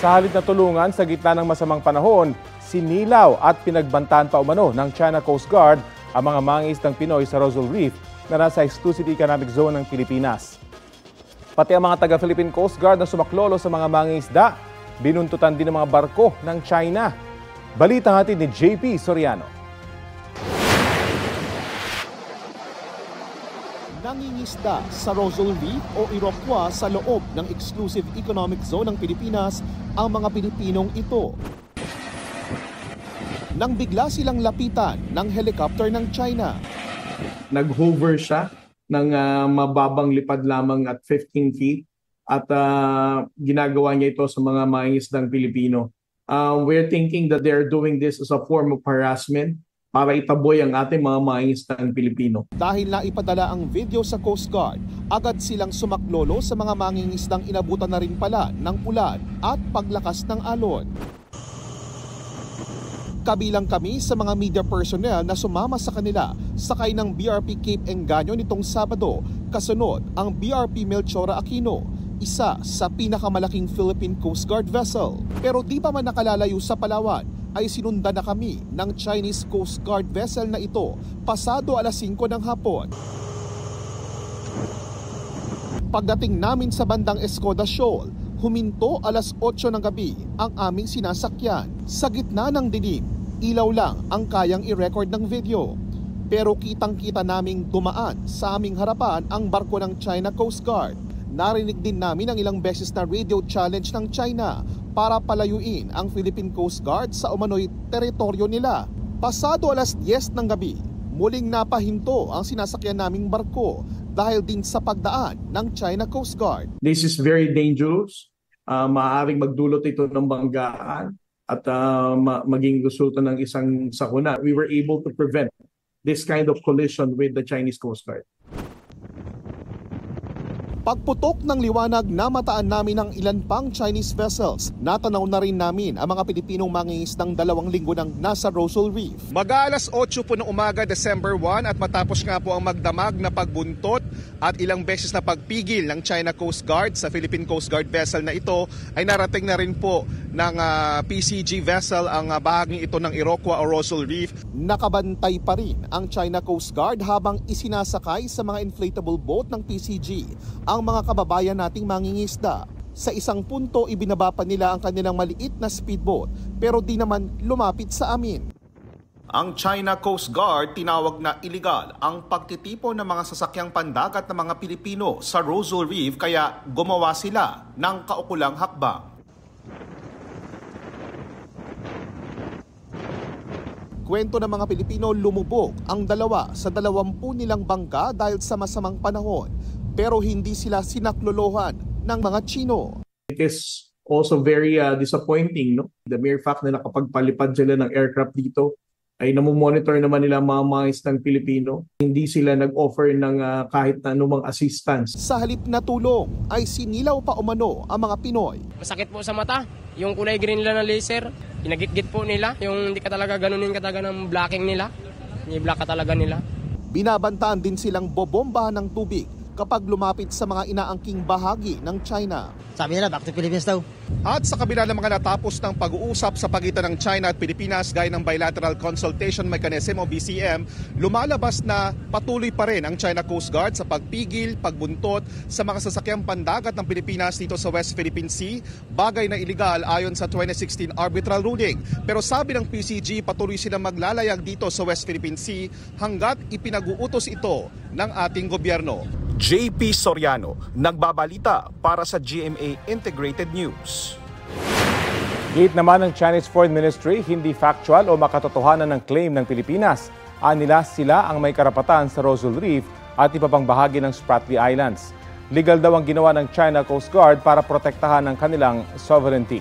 Sa halip na tulungan sa gitna ng masamang panahon, sinilaw at pinagbantaan pa umano ng China Coast Guard ang mga mangingisdang Pinoy sa Roswell Reef na nasa Exclusive Economic Zone ng Pilipinas. Pati ang mga taga-Philippine Coast Guard na sumaklolo sa mga mangingisda, binuntutan din ng mga barko ng China. Balita hatid ni JP Soriano. Nangingisda sa Roswell Reef o Iroquois sa loob ng Exclusive Economic Zone ng Pilipinas ang mga Pilipinong ito. Nang bigla silang lapitan ng helicopter ng China. Nag-hover siya ng mababang lipad lamang at 15 feet at ginagawa niya ito sa mga mangingisdang Pilipino. We're thinking that they're doing this as a form of harassment para itaboy ang ating mga mangingisdang Pilipino. Dahil naipadala ang video sa Coast Guard, agad silang sumaklolo sa mga mangingisdang inabutan na rin pala ng ulan at paglakas ng alon. Kabilang kami sa mga media personnel na sumama sa kanila sakay ng BRP Cape Engaño nitong Sabado, kasunod ang BRP Melchora Aquino, isa sa pinakamalaking Philippine Coast Guard vessel. Pero di pa man nakalalayo sa Palawan, ay sinundan na kami ng Chinese Coast Guard vessel na ito pasado alas 5 ng hapon. Pagdating namin sa bandang Escoda Shoal, huminto alas 8 ng gabi ang aming sinasakyan. Sa gitna ng dilim, ilaw lang ang kayang i-record ng video. Pero kitang-kita naming dumaan sa aming harapan ang barko ng China Coast Guard. Narinig din namin ang ilang beses na radio challenge ng China para palayuin ang Philippine Coast Guard sa umano'y teritoryo nila. Pasado alas 10 ng gabi, muling napahinto ang sinasakyan naming barko dahil din sa pagdaan ng China Coast Guard. This is very dangerous. Maaaring magdulot ito ng banggaan at maging resulta ng isang sakuna. We were able to prevent this kind of collision with the Chinese Coast Guard. Pagputok ng liwanag, namataan namin ang ilan pang Chinese vessels. Natanaw na rin namin ang mga Pilipinong mangingisdang 2 linggo nang nasa Roswell Reef. Mag-aalas 8 po ng umaga, December 1, at matapos nga po ang magdamag na pagbuntot at ilang beses na pagpigil ng China Coast Guard sa Philippine Coast Guard vessel na ito, ay narating na rin po ng PCG vessel ang bahaging ito ng Iroquois o Roswell Reef. Nakabantay pa rin ang China Coast Guard habang isinasakay sa mga inflatable boat ng PCG ang mga kababayan nating mangingisda. Sa isang punto, ibinaba pa nila ang kanilang maliit na speedboat pero di naman lumapit sa amin. Ang China Coast Guard tinawag na iligal ang pagtitipon ng mga sasakyang pandagat ng mga Pilipino sa Roswell Reef, kaya gumawa sila ng kaukulang hakbang. Kwento ng mga Pilipino, lumubog ang 2 sa 20 nilang bangka dahil sa masamang panahon. Pero hindi sila sinaklolohan ng mga Chino. It is also very disappointing, no? The mere fact na nakapagpalipad sila ng aircraft dito ay namomonitor naman nila mga mangingisdang Pilipino. Hindi sila nag-offer ng kahit na anumang assistance. Sa halip na tulong ay sinilaw pa umano ang mga Pinoy. Masakit po sa mata, yung kulay green nila na laser, pinagitgit po nila, yung hindi ka talaga ganunin kataga ng blocking nila, i-block ka talaga nila. Binabantaan din silang bobombahan ng tubig kapag lumapit sa mga inaangking bahagi ng China. Sabi nila, back to Philippines daw. At sa kabila ng mga natapos ng pag-uusap sa pagitan ng China at Pilipinas gaya ng Bilateral Consultation Mechanism o BCM, lumalabas na patuloy pa rin ang China Coast Guard sa pagpigil, pagbuntot sa mga sasakyang pandagat ng Pilipinas dito sa West Philippine Sea, bagay na iligal ayon sa 2016 arbitral ruling. Pero sabi ng PCG, patuloy silang maglalayag dito sa West Philippine Sea hanggat ipinag-uutos ito ng ating gobyerno. JP Soriano, nagbabalita para sa GMA Integrated News. Gate naman ng Chinese Foreign Ministry, hindi factual o makatotohanan ng claim ng Pilipinas. Anila sila ang may karapatan sa Roswell Reef at iba pang bahagi ng Spratly Islands. Legal daw ang ginawa ng China Coast Guard para protektahan ang kanilang sovereignty.